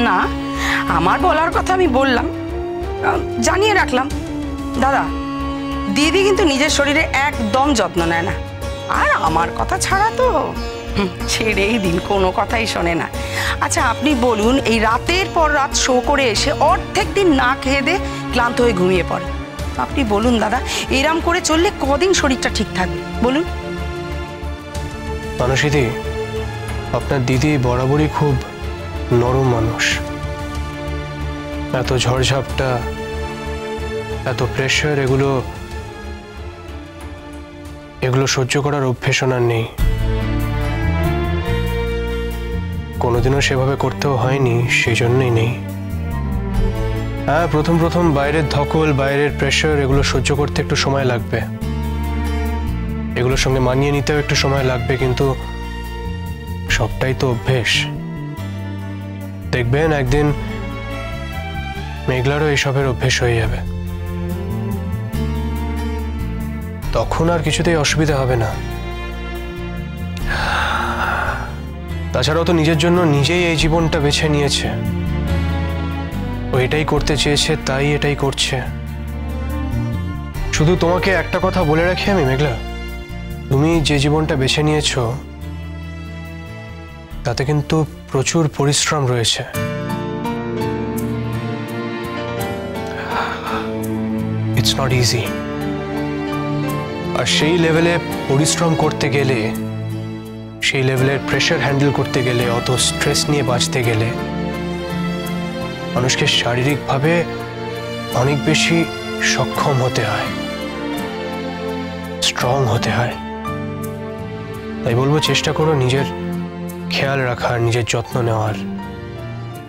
না, আমার বলার কথা আমি বললাম, জানিয়ে রাখলাম। দাদা, দিদি কিন্তু নিজের শরীরে একদম যত্ন নেয় না, আর আমার কথা ছাড়া তো ছেড়েই দিন, কোনো কথাই শোনে না। আচ্ছা আপনি বলুন, এই রাতের পর রাত শো করে এসে অর্ধেক দিন না খেয়ে দে ক্লান্ত হয়ে ঘুমিয়ে পড়ে। আপনি বলুন দাদা, এরম করে চললে কদিন শরীরটা ঠিক থাকবে বলুন? মানসীদি, আপনার দিদি বরাবরই খুব নরম মানুষ। এত ঝড়ঝাপটা, এত প্রেশার, এগুলো সহ্য করার অভ্যেস ওনার নেই। কোনোদিনও সেভাবে করতেও হয়নি, সেই জন্যই নেই। হ্যাঁ, প্রথম প্রথম বাইরের ধকল, বাইরের প্রেশার, এগুলো সহ্য করতে একটু সময় লাগবে, এগুলোর সঙ্গে মানিয়ে নিতেও একটু সময় লাগবে, কিন্তু সবটাই তো অভ্যেস। দেখবেন একদিন মেঘলারও এইসবের অভ্যেস হয়ে যাবে, তখন আর কিছুতেই অসুবিধা হবে না। তাছাড়াও তো নিজের জন্য নিজেই এই জীবনটা বেছে নিয়েছে, ও এটাই করতে চেয়েছে, তাই এটাই করছে। শুধু তোমাকে একটা কথা বলে রাখি আমি, মেঘলা, তুমি যে জীবনটা বেছে নিয়েছো তাতে কিন্তু প্রচুর পরিশ্রম রয়েছে। It's not easy. আর সেই লেভেলে পরিশ্রম করতে গেলে, সেই লেভেলের প্রেশার হ্যান্ডেল করতে গেলে, অত স্ট্রেস নিয়ে বাঁচতে গেলে মানুষকে শারীরিকভাবে অনেক বেশি সক্ষম হতে হয়, স্ট্রং হতে হয়। তাই বলবো, চেষ্টা করো নিজের খেয়াল রাখার, নিজের যত্ন নেওয়ার,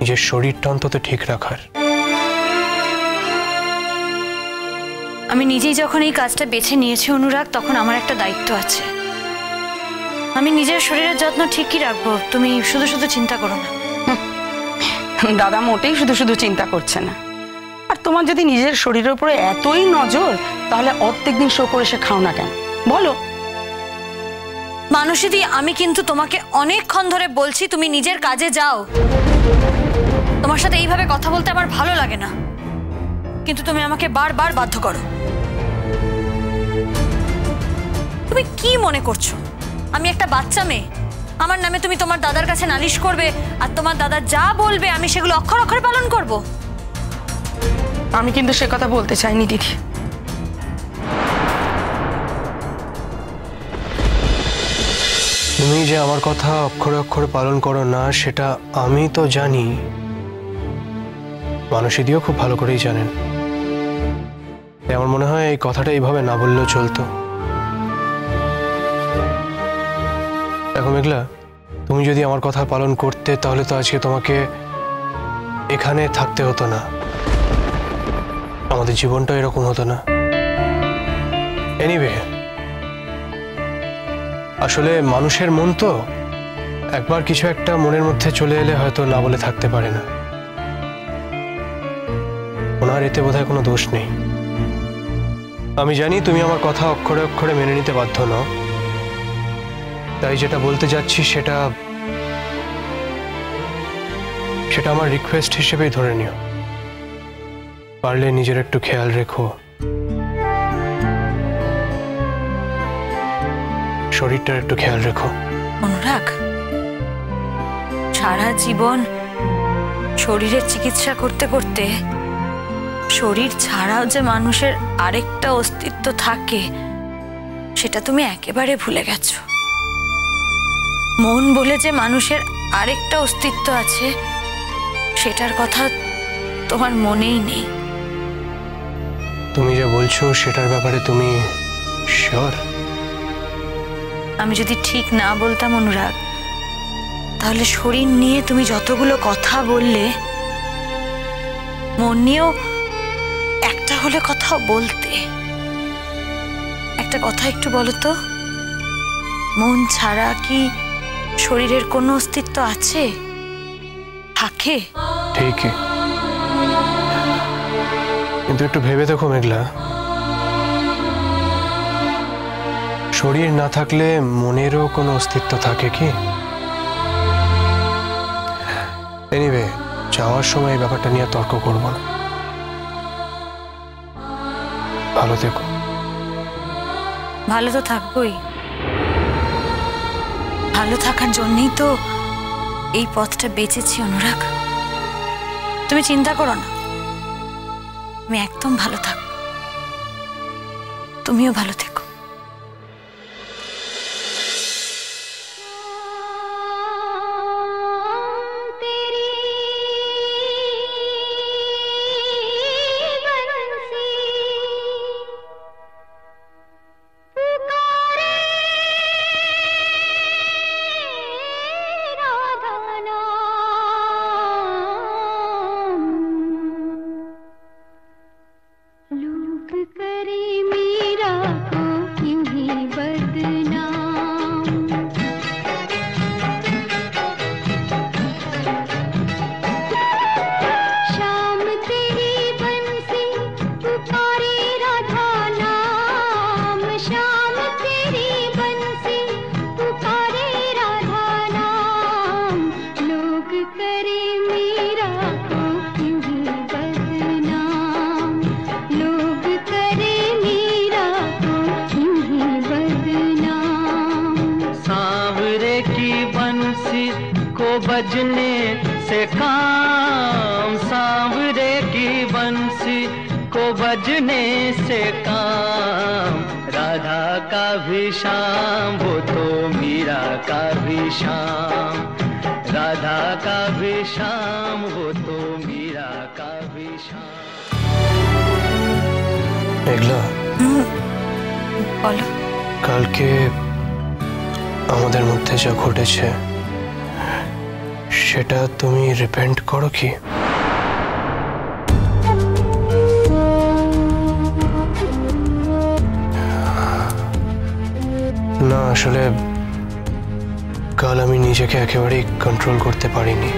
নিজের শরীরটা অন্তত ঠিক রাখার। আমি নিজেই যখন এই কাজটা বেছে নিয়েছি অনুরাগ, তখন আমার একটা দায়িত্ব আছে। আমি নিজের শরীরের যত্ন ঠিকই রাখবো, তুমি শুধু শুধু চিন্তা করো না। দাদা মোটেই শুধু শুধু চিন্তা করছে না। আর তোমার যদি নিজের শরীরের উপরে এতই নজর, তাহলে অর্ধেক দিন শো করে সে খাও না কেন বলো? মানসীদি, আমি কিন্তু তোমাকে অনেকক্ষণ ধরে বলছি তুমি নিজের কাজে যাও। তোমার সাথে এইভাবে কথা বলতে আমার ভালো লাগে না, কিন্তু তুমি আমাকে বারবার বাধ্য করো। তুমি কি মনে করছো আমি একটা বাচ্চা মেয়ে? আমার নামে তুমি তোমার দাদার কাছে নালিশ করবে, আর তোমার দাদা যা বলবে আমি সেগুলো অক্ষর অক্ষরে পালন করব? আমি কিন্তু সে কথা বলতে চাইনি দিদি। তুমি যে আমার কথা অক্ষরে অক্ষরে পালন করো না, সেটা আমি তো জানি, মানসীদিও খুব ভালো করেই জানেন। আমার মনে হয় এই কথাটা এইভাবে না বললেও চলতো। দেখো মেঘলা, তুমি যদি আমার কথা পালন করতে, তাহলে তো আজকে তোমাকে এখানে থাকতে হতো না, আমাদের জীবনটা এরকম হতো না। এনিওয়ে, আসলে মানুষের মন তো, একবার কিছু একটা মনের মধ্যে চলে এলে হয়তো না বলে থাকতে পারে না। ওনার এতে বোধহয় কোনো দোষ নেই। আমি জানি তুমি আমার কথা অক্ষরে অক্ষরে মেনে নিতে বাধ্য নও, তাই যেটা বলতে যাচ্ছি সেটা আমার রিকোয়েস্ট হিসেবেই ধরে নিও। পারলে নিজের একটু খেয়াল রেখো, শরীরটার একটু খেয়াল রেখো। অনুরাগ, সারা জীবন শরীরের চিকিৎসা করতে করতে শরীর ছাড়াও যে মানুষের আরেকটা অস্তিত্ব থাকে সেটা তুমি একেবারে ভুলে গেছো। মন বলে যে মানুষের আরেকটা অস্তিত্ব আছে সেটার কথা তোমার মনেই নেই। তুমি যা বলছো সেটার ব্যাপারে তুমি শিওর? আমি যদি ঠিক না বলতাম অনুরাগ, তাহলে শরীর নিয়ে তুমি যতগুলো কথা বললে, মন নিয়েও একটা হলে কথা বলতে। একটা কথা একটু বলো তো, মন ছাড়া কি শরীরের কোনো অস্তিত্ব আছে, থাকে? ঠিকই, কিন্তু একটু ভেবে দেখো মেঘলা, শরীর না থাকলে মনেরও কোনো অস্তিত্ব থাকে কি? এনিওয়ে, যাওয়ার সময় এই ব্যাপারটা নিয়ে তর্ক করব না। ভালো থেকো। ভালো তো থাকবোই, ভালো থাকার জন্যই তো এই পথটা বেঁচেছি অনুরাগ। তুমি চিন্তা করো না, আমি একদম ভালো থাকবো, তুমিও ভালো থেকো। बजने से काम, सांवरे की बंसी को बजने से काम, राधा का भी शाम वो तो मीरा का भी शाम, राधा का भी शाम वो तो मीरा का भी शाम। মেঘলা, বলো। কালকে আমাদের মধ্যে যা ঘটেছে সেটা তুমি রিপেন্ট করো কি? না, আসলে কাল আমি নিজেকে একেবারেই কন্ট্রোল করতে পারিনি।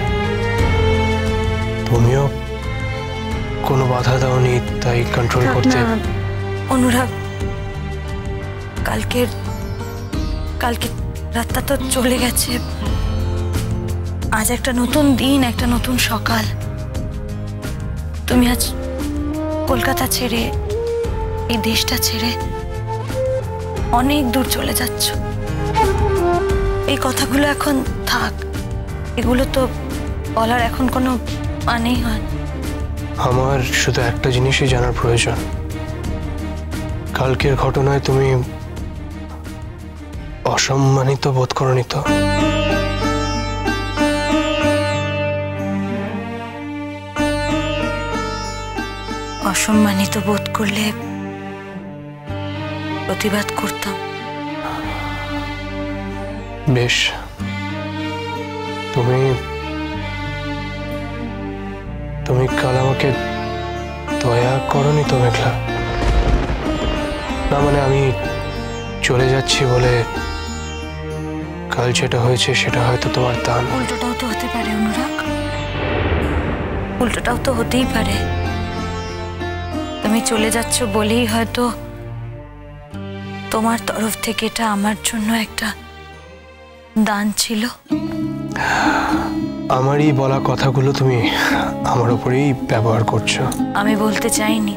তুমিও কোনো বাধা দাওনি, তাই কন্ট্রোল করতে। অনুরাগ, কালকে রাতটা তো চলে গেছে, আজ একটা নতুন দিন, একটা নতুন সকাল। তুমি আজ কলকাতা ছেড়ে, এই দেশটা ছেড়ে অনেক দূর চলে যাচ্ছ। এই কথাগুলো এখন থাক, এগুলো তো বলার এখন কোনো মানেই হয় না। আমার শুধু একটা জিনিসই জানার প্রয়োজন, কালকের ঘটনায় তুমি অসম্মানিত বোধ করনি তো? অসম্মানিত বোধ করলে প্রতিবাদ করতাম। বেশ, তুমি কাল আমাকে দয়া করনি তো মেঘলা? না মানে আমি চলে যাচ্ছি বলে কাল যেটা হয়েছে সেটা হয়তো তোমার দান। উল্টোটাও তো হতে পারে অনুরাগ, উল্টোটাও তো হতেই পারে। তুমি চলে যাচ্ছ বলেই হয়তো তোমার তরফ থেকে এটা আমার জন্য একটা দান ছিল। আমারই বলা কথাগুলো তুমি আমার উপরেই ব্যবহার করছো। আমি বলতে চাইনি,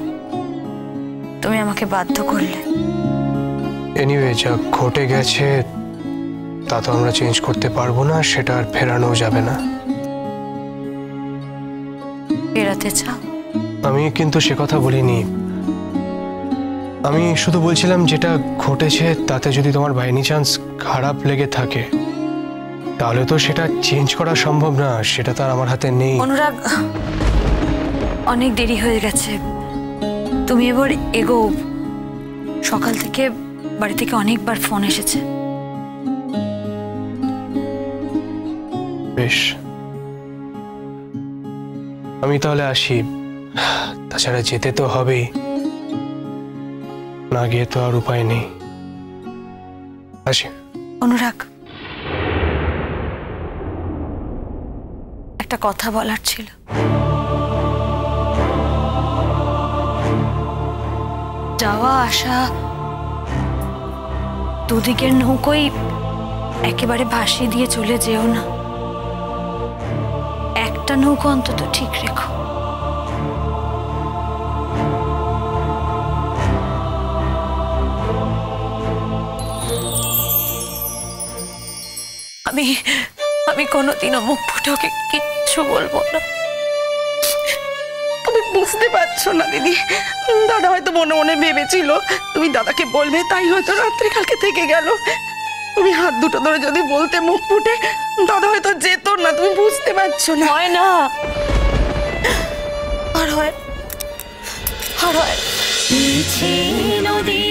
তুমি আমাকে বাধ্য করলে। এনিওয়ে, যা ঘটে গেছে তা তো আমরা চেঞ্জ করতে পারবো না, সেটা আর ফেরানো যাবে না। ফেরাতে চাও? আমি কিন্তু সে কথা বলিনি। আমি শুধু বলছিলাম যেটা ঘটেছে তাতে যদি তোমার বাই এনি চান্স খারাপ লেগে থাকে তাহলে তো সেটা চেঞ্জ করা সম্ভব না, সেটা তো আর আমার হাতে নেই। অনুরাগ, অনেক দেরি হয়ে গেছে, তুমি এবার এগো। সকাল থেকে বাড়ি থেকে অনেকবার ফোন এসেছে। বেশ, আমি তাহলে আসি। তাছাড়া যেতে তো হবেই, না গিয়ে তো আর উপায় নেই। আসি। অনুরাগ, একটা কথা বলার ছিল। যাওয়া আসা দুদিকের নৌকোই একেবারে ভাসিয়ে দিয়ে চলে যেও না। একটা একটা নৌকো অন্তত ঠিক রেখো। আমি আমি কোনোদিনও মুখ ফুটে ওকে কিচ্ছু বলবো না। তুমি বুঝতে পারছো না দিদি, দাদা হয়তো মনে মনে ভেবেছিল তুমি দাদাকে বলবে, তাই হয়তো রাত্রে কালকে থেকে গেল। তুমি হাত দুটো ধরে যদি বলতে মুখ ফুটে, দাদা হয়তো যেত না। তুমি বুঝতে পারছো না। হয় না, আর হয়, আর হয়। নদী